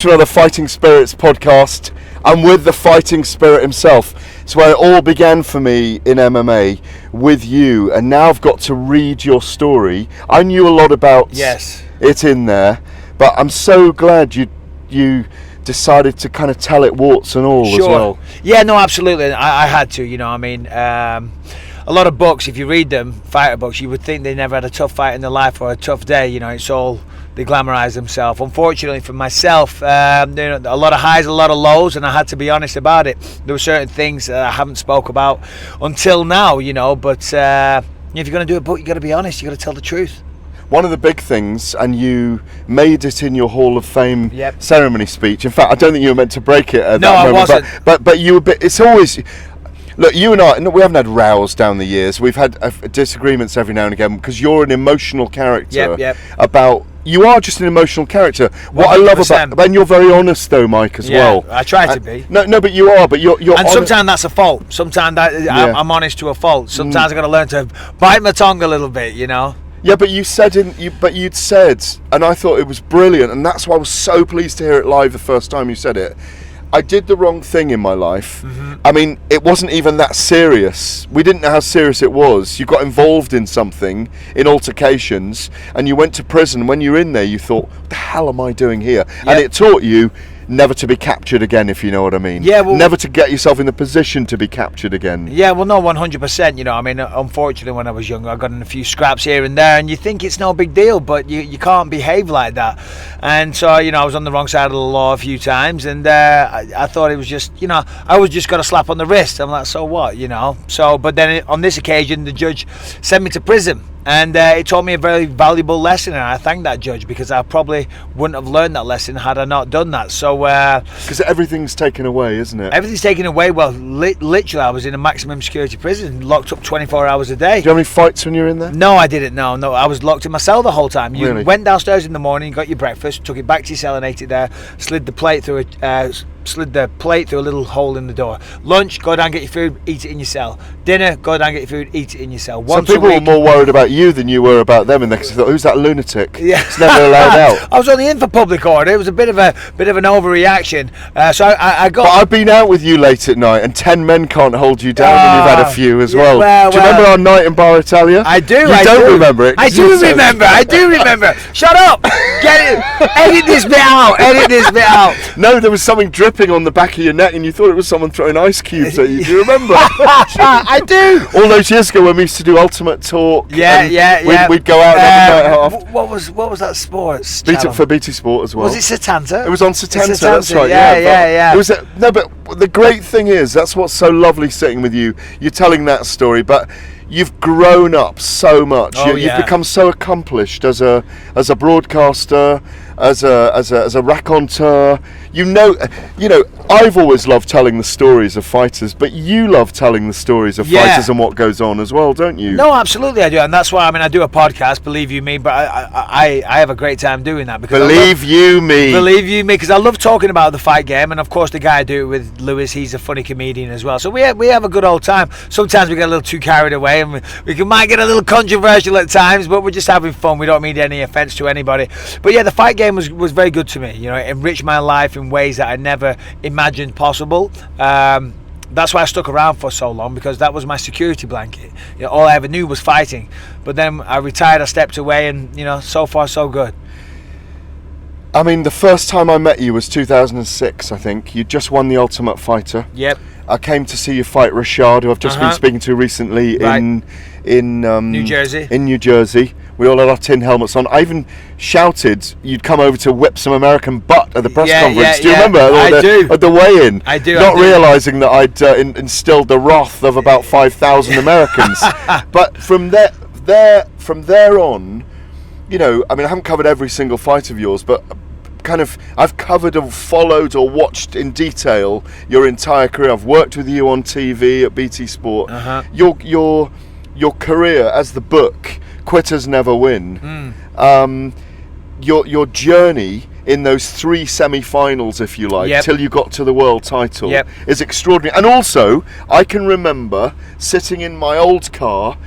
To another Fighting Spirits podcast. I'm with the fighting spirit himself. It's where it all began for me in MMA with you, and now I've got to read your story. I knew a lot about it in there, but I'm so glad you decided to kind of tell it warts and all as well. Yeah, no, absolutely. I had to, a lot of books, if you read them, fighter books, you would think they never had a tough fight in their life or a tough day. It's all, they glamorise themselves. Unfortunately for myself, a lot of highs, a lot of lows, and I had to be honest about it. There were certain things that I haven't spoke about until now, but if you're going to do a book, you've got to be honest, you've got to tell the truth. One of the big things, and you made it in your Hall of Fame ceremony speech. In fact, I don't think you were meant to break it at that moment. I wasn't. But you were. It's always. Look, you and I, we haven't had rows down the years. We've had disagreements every now and again because you're an emotional character. You are just an emotional character. What 100%. I love about, and you're very honest though, Mike, as well. I try to be. No, but you are. But you're. And sometimes that's a fault. Sometimes I'm honest to a fault. Sometimes I got to learn to bite my tongue a little bit. Yeah, but you'd said, and I thought it was brilliant, and that's why I was so pleased to hear it live the first time you said it. I did the wrong thing in my life. Mm-hmm. I mean, it wasn't even that serious. We didn't know how serious it was. You got involved in something, in altercations, and you went to prison. When you were in there, you thought, what the hell am I doing here? Yep. And it taught you never to be captured again, if you know what I mean. Yeah, well, never to get yourself in the position to be captured again. Yeah, well, no, 100%. Unfortunately, when I was younger, I got in a few scraps here and there, and you think it's no big deal, but you can't behave like that. And so, I was on the wrong side of the law a few times, and I thought it was just, I was just got a slap on the wrist. I'm like, so what, So, but then on this occasion, the judge sent me to prison. And it taught me a very valuable lesson, and I thank that judge because I probably wouldn't have learned that lesson had I not done that. So because everything's taken away, isn't it? Everything's taken away. Well, literally, I was in a maximum security prison, locked up 24 hours a day. Do you have any fights when you were in there? No, I didn't. No, I was locked in my cell the whole time. You really? Went downstairs in the morning, got your breakfast, took it back to your cell and ate it there. Slid the plate through a little hole in the door. Lunch, go down, get your food, eat it in your cell. Dinner, go down, get your food, eat it in your cell. Some people were more worried about you than you were about them, and they thought, "Who's that lunatic? Yeah, it's never allowed out." I was only in for public order. It was a bit of an overreaction. So I got. But I've been out with you late at night, and 10 men can't hold you down, and you've had a few as well. Do you remember our night in Bar Italia? I do. You don't remember it? I do remember. Shut up! Get it. Edit this bit out. No, there was something dripping on the back of your neck, and you thought it was someone throwing ice cubes at you. Do you remember? I do. All those years ago when we used to do Ultimate Talk. Yeah. We'd go out every night. What was that sports? For BT Sport as well. Was it Setanta? It was on Setanta. That's right. Yeah. It was. But the great thing is, that's what's so lovely sitting with you. You're telling that story, but you've grown up so much. You've become so accomplished as a broadcaster, as a raconteur. I've always loved telling the stories of fighters, but you love telling the stories of fighters and what goes on as well, don't you? No, absolutely I do, and that's why I do a podcast. Believe you me, but I have a great time doing that because believe you me, because I love talking about the fight game, and of course the guy I do it with, Lewis, he's a funny comedian as well. So we have a good old time. Sometimes we get a little too carried away, and we might get a little controversial at times, but we're just having fun. We don't mean any offence to anybody. But yeah, the fight game was very good to me. It enriched my life in ways that I never imagined possible. That's why I stuck around for so long, because that was my security blanket. All I ever knew was fighting. But then I retired, I stepped away, and so far so good. I mean, the first time I met you was 2006, I think. You just won the Ultimate Fighter. Yep. I came to see you fight Rashad, who I've just been speaking to recently in New Jersey. In New Jersey. We all had our tin helmets on. I even shouted you'd come over to whip some American butt at the press conference. Do you remember? I do. At the weigh-in. I do. Not realising that I'd instilled the wrath of about 5,000 Americans. But from there on, I haven't covered every single fight of yours, but I've covered or followed or watched in detail your entire career. I've worked with you on TV at BT Sport. Your career as the book Quitters Never Win. Your journey in those 3 semi-finals, if you like, till you got to the world title is extraordinary. And also, I can remember sitting in my old car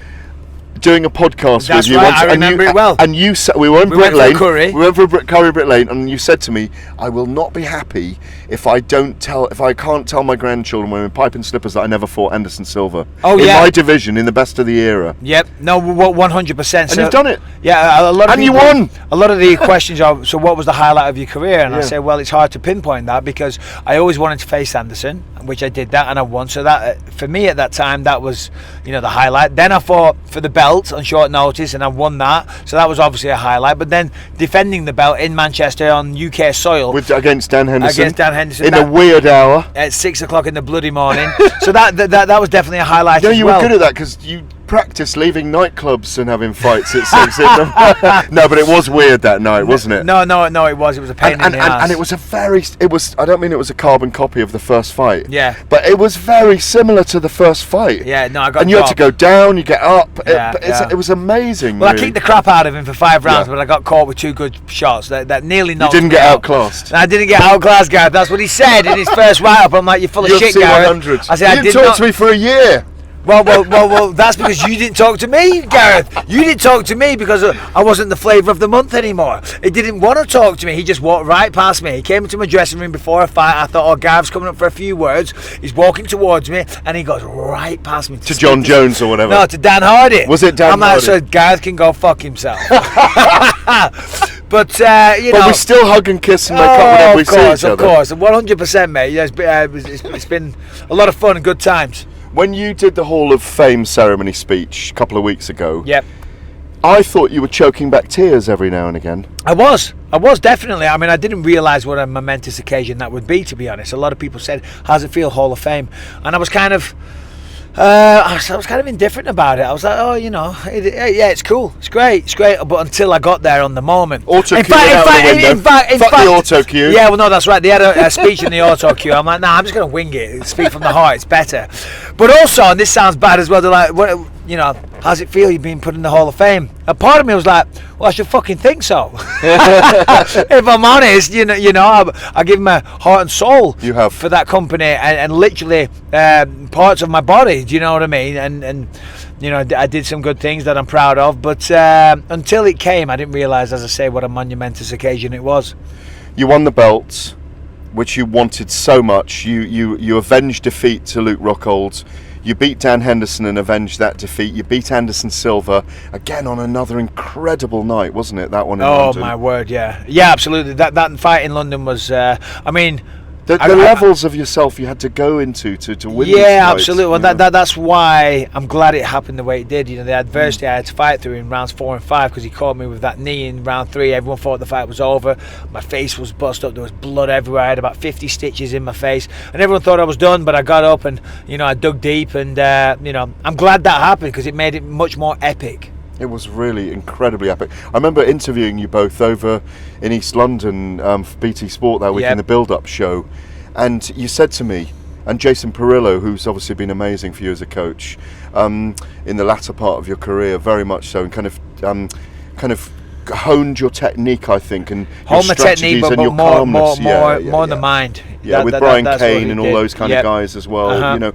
doing a podcast That's with you right, once, I remember it well. And you said we went for Lane. curry. We went for curry Brick Lane, and you said to me, "I will not be happy if I can't tell my grandchildren when we're in pipe and slippers that I never fought Anderson Silva in my division in the best of the era." Yep. No, 100%. And you've done it. Yeah, a lot of and you people, won. A lot of the questions are, so what was the highlight of your career? And I say, well, it's hard to pinpoint that because I always wanted to face Anderson, which I did that, and I won. So that, for me at that time, that was, the highlight. Then I fought for the belt on short notice, and I won that. So that was obviously a highlight. But then defending the belt in Manchester on UK soil against Dan Henderson. In that, a weird hour at 6 o'clock in the bloody morning. So that was definitely a highlight. You were good at that because you practice leaving nightclubs and having fights at 6 No, but it was weird that night, wasn't it? No, it was a pain in the ass. And it was I don't mean it was a carbon copy of the first fight. Yeah. But it was very similar to the first fight. Yeah, no, I got And you had to go down, you get up. Yeah, It was amazing. Well, really. I kicked the crap out of him for 5 rounds, but I got caught with 2 good shots that nearly knocked You didn't me get out. outclassed. I didn't get outclassed, Gareth. That's what he said in his first write-up. I'm like, you're full of shit, UFC Gareth. 100. I said, you didn't talk to me for a year. Well, that's because you didn't talk to me, Gareth. You didn't talk to me because I wasn't the flavour of the month anymore. He didn't want to talk to me. He just walked right past me. He came into my dressing room before a fight. I thought, Gareth's coming up for a few words. He's walking towards me, and he goes right past me. To John Jones or whatever. No, to Dan Hardy. Was it Dan Hardy? I'm like, so Gareth can go fuck himself. But we still hug and kiss and make up whenever we see each other. Of course, 100%, mate. Yeah, it's been a lot of fun and good times. When you did the Hall of Fame ceremony speech a couple of weeks ago, yep, I thought you were choking back tears every now and again. I was definitely. I mean, I didn't realise what a momentous occasion that would be, to be honest. A lot of people said, "How's it feel, Hall of Fame?" And I was kind of. I was kind of indifferent about it. I was like, it's cool, it's great. But until I got there on the moment. In fact, the auto cue. Yeah, well, no, that's right. They had a speech in the auto cue. I'm like, I'm just going to wing it. Speak from the heart. It's better. But also, and this sounds bad as well. They're like, what? How's it feel? You've been put in the Hall of Fame. A part of me was like, well, I should fucking think so. If I'm honest, I give my heart and soul for that company and literally parts of my body. Do you know what I mean? And I did some good things that I'm proud of. But until it came, I didn't realise, as I say, what a monumentous occasion it was. You won the belt, which you wanted so much. You avenged defeat to Luke Rockhold. You beat Dan Henderson and avenged that defeat. You beat Anderson Silva again on another incredible night, wasn't it? That one in London. Oh my word, yeah, absolutely. That fight in London was. The levels of yourself you had to go into to win. Yeah, absolutely. Well, that's why I'm glad it happened the way it did. The adversity I had to fight through in rounds 4 and 5 because he caught me with that knee in round 3. Everyone thought the fight was over. My face was bust up. There was blood everywhere. I had about 50 stitches in my face, and everyone thought I was done. But I got up and I dug deep, and I'm glad that happened because it made it much more epic. It was really incredibly epic. I remember interviewing you both over in East London for BT Sport that week in the build-up show, and you said to me, and Jason Perillo, who's obviously been amazing for you as a coach in the latter part of your career, very much so, and kind of honed your technique, I think, and your strategies and your calmness. More the mind. Yeah, with Brian Kane and all those kind of guys as well.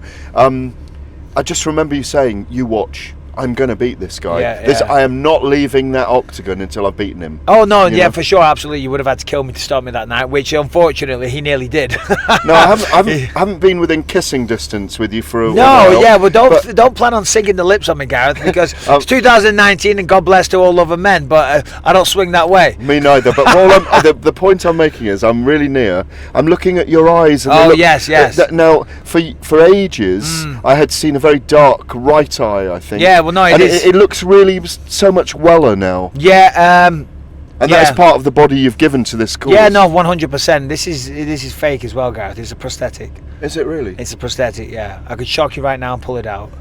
I just remember you saying, "You watch. I'm going to beat this guy. I am not leaving that octagon until I've beaten him." Oh, no, for sure, absolutely. You would have had to kill me to stop me that night, which, unfortunately, he nearly did. No, I haven't been within kissing distance with you for a while. Well, don't plan on singing the lips on me, Gareth, because it's 2019 and God bless to all other men, but I don't swing that way. Me neither, but the point I'm making is I'm really near. I'm looking at your eyes. And yes. Now, for ages, I had seen a very dark right eye, I think. Yeah, well, no, it looks really so much weller now. Yeah, and that's part of the body you've given to this course. Yeah, no, 100%. This is fake as well, Gareth. It's a prosthetic. Is it really? It's a prosthetic. Yeah, I could shock you right now and pull it out.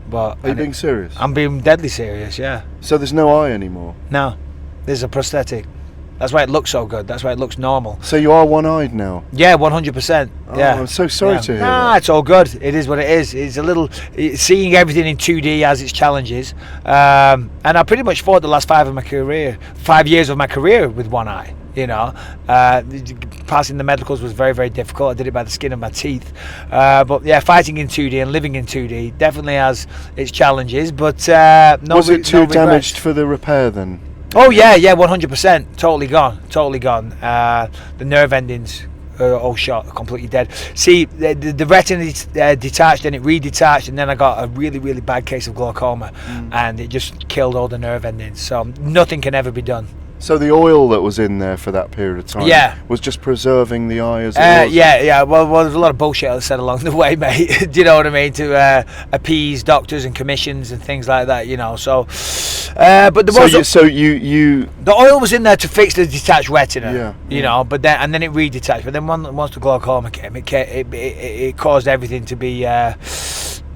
But are you being serious? I'm being deadly serious. Yeah. So there's no eye anymore. No, there's a prosthetic. That's why it looks so good. That's why it looks normal. So you are one-eyed now? Yeah, 100%. Yeah. I'm so sorry to hear that. It's all good. It is what it is. It's a little seeing everything in 2D has its challenges. And I pretty much fought the last 5 years of my career with one eye. You know, passing the medicals was very, very difficult. I did it by the skin of my teeth. But yeah, fighting in 2D and living in 2D definitely has its challenges. But was it too damaged for the repair then? Oh yeah, 100%. Totally gone. The nerve endings all shot, completely dead. See, the retina detached and it redetached, and then I got a really, really bad case of glaucoma, and it just killed all the nerve endings. So nothing can ever be done. So the oil that was in there for that period of time was just preserving the eye as it was? Yeah. Well, there's a lot of bullshit I said along the way, mate. Do you know what I mean? To appease doctors and commissions and things like that, you know. So, but there was the oil was in there to fix the detached retina, you know. But then it redetached. But then once the glaucoma came, it caused everything to be.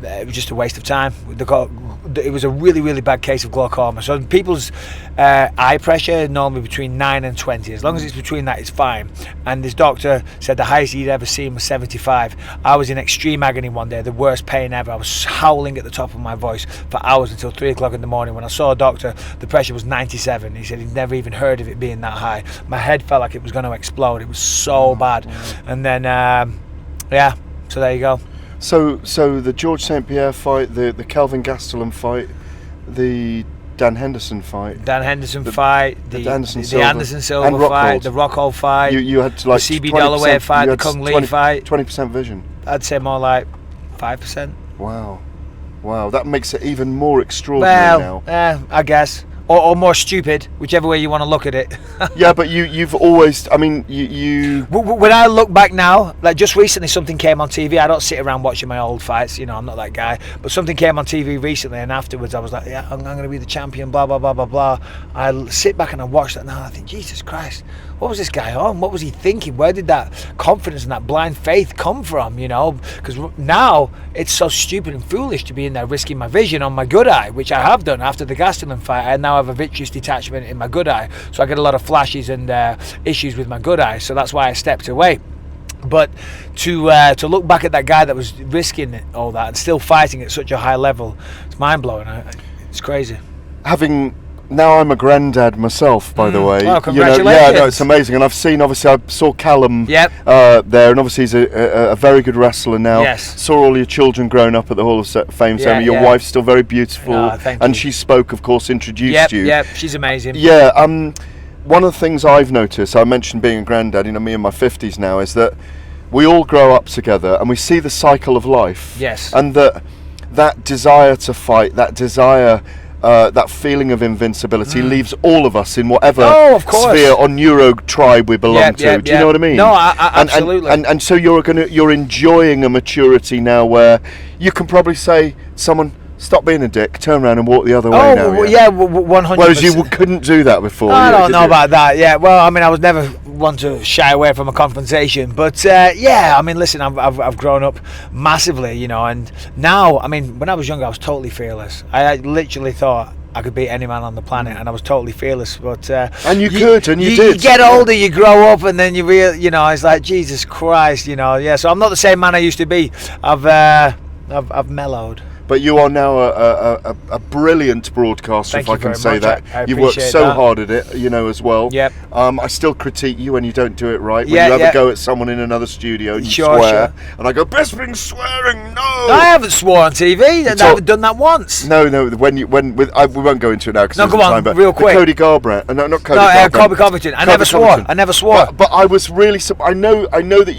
It was just a waste of time. It was a really, really bad case of glaucoma. So people's eye pressure normally between 9 and 20. As long as it's between that, it's fine. And this doctor said the highest he'd ever seen was 75. I was in extreme agony one day, the worst pain ever. I was howling at the top of my voice for hours until 3 o'clock in the morning. When I saw a doctor, the pressure was 97. He said he'd never even heard of it being that high. My head felt like it was going to explode. It was so bad. And then, so there you go. So the George St. Pierre fight, the Kelvin Gastelum fight, the Dan Henderson fight, the Anderson Silva and fight, the Rockhold fight, you had to like the CB Dalloway fight, the Kung Lee fight. 20% vision. I'd say more like 5%. Wow, that makes it even more extraordinary now. I guess. Or more stupid, whichever way you want to look at it. Yeah, but you've always, I mean, you... When I look back now, like just recently something came on TV. I don't sit around watching my old fights, you know, I'm not that guy. But something came on TV recently, and afterwards I was like, yeah, I'm going to be the champion, blah, blah, blah, blah, blah. I sit back and I watch that now and I think, Jesus Christ, what was this guy on? What was he thinking? Where did that confidence and that blind faith come from, you know? Because now it's so stupid and foolish to be in there risking my vision on my good eye, which I have done after the Gastelum fight. I now have a vitreous detachment in my good eye, so I get a lot of flashes and issues with my good eye, so that's why I stepped away. But to look back at that guy that was risking all that and still fighting at such a high level, it's mind-blowing. It's crazy. Now I'm a granddad myself, by the way. Well, congratulations. It's amazing. And I saw Callum there, and obviously he's a very good wrestler now. Yes. Saw all your children growing up at the Hall of Fame ceremony. Your wife's still very beautiful. Thank and you. She spoke, of course, introduced you. Yeah, she's amazing. Yeah, one of the things I've noticed, I mentioned being a granddad, you know, me in my 50s now, is that we all grow up together and we see the cycle of life. Yes. And that desire to fight, that desire... that feeling of invincibility leaves all of us in whatever sphere or neuro tribe we belong to. Do you know what I mean? No, absolutely. And so you're enjoying a maturity now where you can probably say to someone, stop being a dick, turn around and walk the other way now. 100%. Whereas you couldn't do that before. I don't know about that. Yeah, well, I mean, I was never one to shy away from a confrontation, but I mean, listen, I've grown up massively, you know, and now, I mean, when I was younger, I was totally fearless. I literally thought I could beat any man on the planet, and I was totally fearless. But and you did. You get older, you grow up, and then you know, it's like Jesus Christ, you know. Yeah, so I'm not the same man I used to be. I've mellowed. But you are now a brilliant broadcaster, if I can say that. You've worked so hard at it, you know, as well. Yep. I still critique you when you don't do it right. When you have a go at someone in another studio and you swear. And I go, Bisping's swearing, no! I haven't swore on TV. I haven't done that once. No. We won't go into it now because come on, real quick. Cody Garbrandt. No, not Cody Garbrandt. Colby Covington. I never swore. But I was really... I know that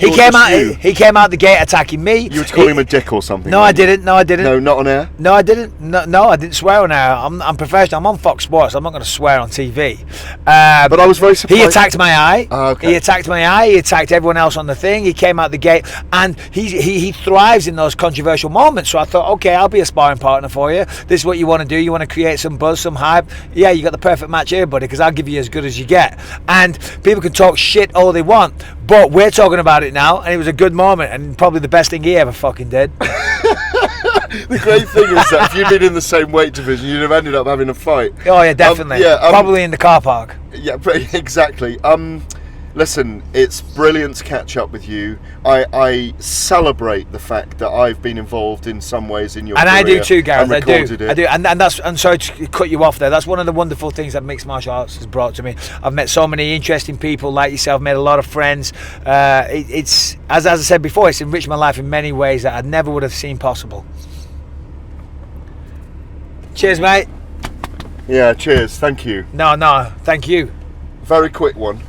he came out the gate attacking me. You were to call him a dick or something. No, I didn't. No, not on air? No, I didn't. No, I didn't swear on air. I'm professional. I'm on Fox Sports. I'm not going to swear on TV. But I was very surprised. He attacked my eye. Okay. He attacked my eye. He attacked everyone else on the thing. He came out the gate, and he thrives in those controversial moments. So I thought, okay, I'll be a sparring partner for you. This is what you want to do. You want to create some buzz, some hype. Yeah, you got the perfect match here, buddy, because I'll give you as good as you get. And people can talk shit all they want, but we're talking about it now, and it was a good moment, and probably the best thing he ever fucking did. The great thing is that if you'd been in the same weight division, you'd have ended up having a fight. Oh yeah, definitely. Probably in the car park. Yeah, exactly. Listen, it's brilliant to catch up with you. I celebrate the fact that I've been involved in some ways in your career. And I do too, Gareth. I do. And that's, and sorry to cut you off there. That's one of the wonderful things that mixed martial arts has brought to me. I've met so many interesting people like yourself. Made a lot of friends. It's as I said before, it's enriched my life in many ways that I never would have seen possible. Cheers, mate. Yeah, cheers. Thank you. No, thank you. Very quick one.